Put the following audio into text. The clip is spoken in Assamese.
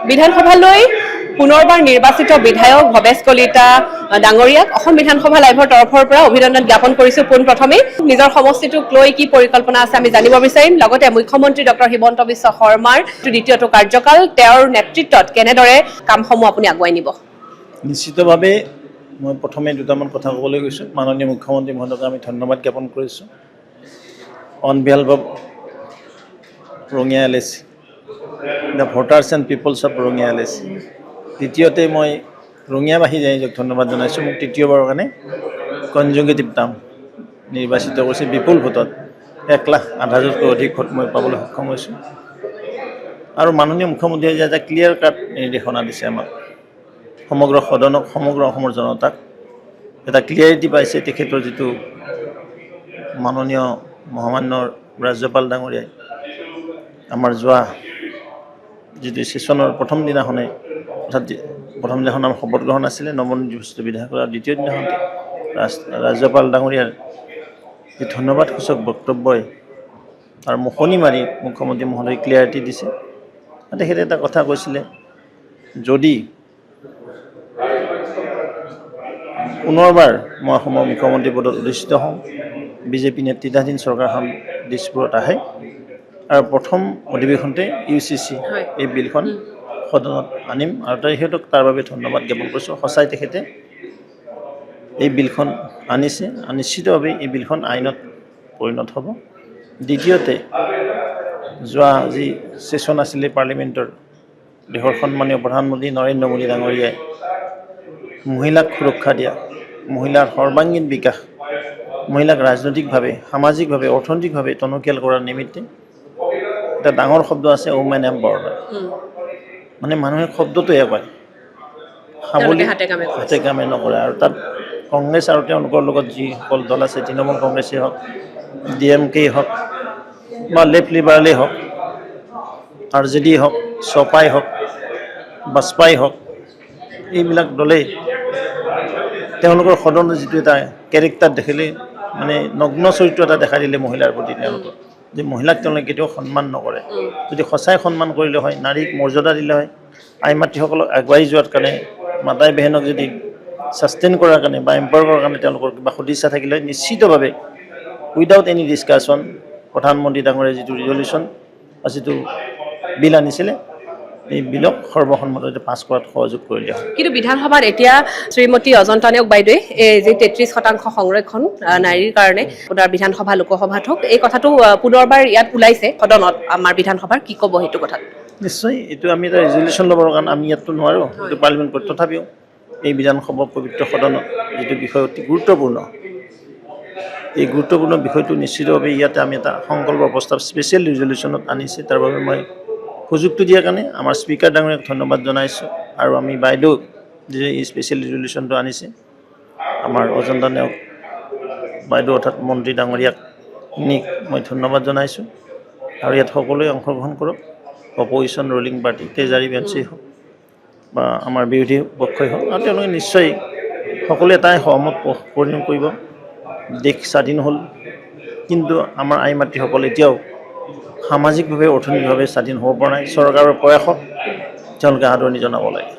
বিধানসভালৈ পুনৰবাৰ নিৰ্বাচিত বিধায়ক ভৱেশ কলিতা ডাঙৰীয়াক অসম বিধানসভা লাইভৰ তৰফৰ পৰা অভিনন্দন জ্ঞাপন কৰিছো। পোনপ্ৰথমে নিজৰ সমষ্টিটোক লৈ কি পৰিকল্পনা আছে আমি জানিব বিচাৰিম। লগতে মুখ্যমন্ত্ৰী ডক্টৰ হিমন্ত বিশ্ব শৰ্মাৰ দ্বিতীয়টো কাৰ্যকাল তেওঁৰ নেতৃত্বত কেনেদৰে কামসমূহ আপুনি আগুৱাই নিব? নিশ্চিতভাৱে মই প্ৰথমে দুটামান কথা ক'বলৈ গৈছোঁ। মাননীয় মুখ্যমন্ত্ৰী মহোদয়ক আমি ধন্যবাদ জ্ঞাপন কৰিছোঁ on behalf of Rangia LAC, the voters and peoples of Rangia LAC। দ্বিতীয়তে মই ৰঙিয়াবাসী ৰাইজক ধন্যবাদ জনাইছোঁ মোক তৃতীয়বাৰৰ কাৰণে কনজুগেটিভ টাৰ্ম নিৰ্বাচিত কৰিছে বিপুল ভোটত 1,08,000তকৈ অধিক ভোট মই পাবলৈ সক্ষম হৈছোঁ। আৰু মাননীয় মুখ্যমন্ত্ৰীয়ে যে এটা ক্লিয়াৰ কাট নিৰ্দেশনা দিছে আমাক সমগ্ৰ সদনক সমগ্ৰ অসমৰ জনতাক এটা ক্লিয়াৰিটি পাইছে। তেখেতৰ যিটো মাননীয় মহামান্য ৰাজ্যপাল ডাঙৰীয়াই আমাৰ যোৱা যিটো ছেছনৰ প্ৰথম দিনাখনে অৰ্থাৎ প্ৰথম দিনাখন আমাৰ শপত গ্ৰহণ আছিলে নৱনিৰ্বাচিত বিধায়কৰ, আৰু দ্বিতীয় দিনাখনতে ৰাজ্যপাল ডাঙৰীয়াৰ যি ধন্যবাদসূচক বক্তব্যই আৰু মুখনি মাৰি মুখ্যমন্ত্ৰী মহোদয়ে ক্লিয়াৰিটি দিছে। তেখেতে এটা কথা কৈছিলে, যদি পুনৰবাৰ মই অসমৰ মুখ্যমন্ত্ৰী পদত অধিষ্ঠিত হওঁ, বিজেপি নেতৃত্বাধীন চৰকাৰখন দিছপুৰত আহে আৰু প্ৰথম অধিৱেশনতে UCC এই বিলখন সদনত আনিম, আৰু তেখেতক তাৰ বাবে ধন্যবাদ জ্ঞাপন কৰিছোঁ। সঁচাই তেখেতে এই বিলখন আনিছে, নিশ্চিতভাৱে এই বিলখন আইনত পৰিণত হ'ব। দ্বিতীয়তে যোৱা যি ছেছন আছিলে পাৰ্লিমেণ্টৰ, দেশৰ সন্মানীয় প্ৰধানমন্ত্ৰী নৰেন্দ্ৰ মোদী ডাঙৰীয়াই মহিলাক সুৰক্ষা দিয়া, মহিলাৰ সৰ্বাংগীন বিকাশ, মহিলাক ৰাজনৈতিকভাৱে সামাজিকভাৱে অৰ্থনৈতিকভাৱে টনকিয়াল কৰাৰ নিমিত্তে এটা ডাঙৰ শব্দ আছে ওমেন এম্পাৱাৰমেণ্ট। মানে মানুহে শব্দটোহে কয়, হাতে কামে নকৰে। আৰু তাত কংগ্ৰেছ আৰু তেওঁলোকৰ লগত যিসকল দল আছে, তৃণমূল কংগ্ৰেছেই হওক, DMKই হওক বা লেফ্ট লিবাৰেলেই হওক, RJD হওক, চপাই হওক, বাজপাই হওক, এইবিলাক দলেই তেওঁলোকৰ সদনৰ যিটো এটা কেৰেক্টাৰ দেখিলে মানে নগ্ন চৰিত্ৰ এটা দেখাই দিলে মহিলাৰ প্ৰতি তেওঁলোকৰ, যে মহিলাক তেওঁলোকে কেতিয়াও সন্মান নকৰে। যদি সঁচাই সন্মান কৰিলে হয়, নাৰীক মৰ্যাদা দিলে হয়, আই মাতৃসকলক আগুৱাই যোৱাৰ কাৰণে, মাতাই বেহেনক যদি ছাষ্টেইন কৰাৰ কাৰণে বা এম্পাৱাৰ কৰাৰ কাৰণে তেওঁলোকৰ কিবা সদিচ্ছা থাকিলে হয়, নিশ্চিতভাৱে উইদাউট এনি ডিছকাশ্যন প্ৰধানমন্ত্ৰী ডাঙৰীয়াৰ যিটো ৰিজলিউশ্যন বা যিটো বিল আনিছিলে, এই বিলক সৰ্বসন্মততে পাছ কৰাত সহযোগ কৰিলে হয়। কিন্তু বিধানসভাত এতিয়া শ্ৰীমতী অজন্তা নেওগ বাইদেৱে এই যি 33% সংৰক্ষণ নাৰীৰ কাৰণে বিধানসভা লোকসভাত হওক, এই কথাটো পুনৰবাৰ ইয়াত ওলাইছে সদনত আমাৰ বিধানসভাৰ, কি ক'ব সেইটো কথাত? নিশ্চয় এইটো আমি এটা ৰিজলিউশ্যন ল'বৰ কাৰণে আমি ইয়াততো নোৱাৰোঁ, এইটো পাৰ্লিমেণ্ট কৰি। তথাপিও এই বিধানসভা পবিত্ৰ সদনত যিটো বিষয় অতি গুৰুত্বপূৰ্ণ, এই গুৰুত্বপূৰ্ণ বিষয়টো নিশ্চিতভাৱে ইয়াতে আমি এটা সংকল্প প্ৰস্তাৱ স্পেচিয়েল ৰিজলিউশ্যনত আনিছে। তাৰ বাবে মই সুযোগটো দিয়াৰ কাৰণে আমাৰ স্পীকাৰ ডাঙৰীয়াক ধন্যবাদ জনাইছোঁ। আৰু আমি বাইদেউ যে এই স্পেচিয়েল ৰিজলিউশ্যনটো আনিছে, আমাৰ অজন্তা নেওগ বাইদেউ অৰ্থাৎ মন্ত্ৰী ডাঙৰীয়াক মই ধন্যবাদ জনাইছোঁ। আৰু ইয়াত সকলোৱে অংশগ্ৰহণ কৰক, অপজিশ্যন ৰুলিং পাৰ্টি ট্ৰেজাৰী বেঞ্চেই হওক বা আমাৰ বিৰোধী পক্ষই হওক, আৰু তেওঁলোকে নিশ্চয় সকলোৱে এটাই সহমত পৰিণত কৰিব। দেশ স্বাধীন হ'ল, কিন্তু আমাৰ আই মাতৃসকল এতিয়াও সামাজিকভাৱে অৰ্থনৈতিকভাৱে স্বাধীন হ'ব পৰা নাই। চৰকাৰৰ প্ৰয়াসক তেওঁলোকে আদৰণি জনাব লাগে।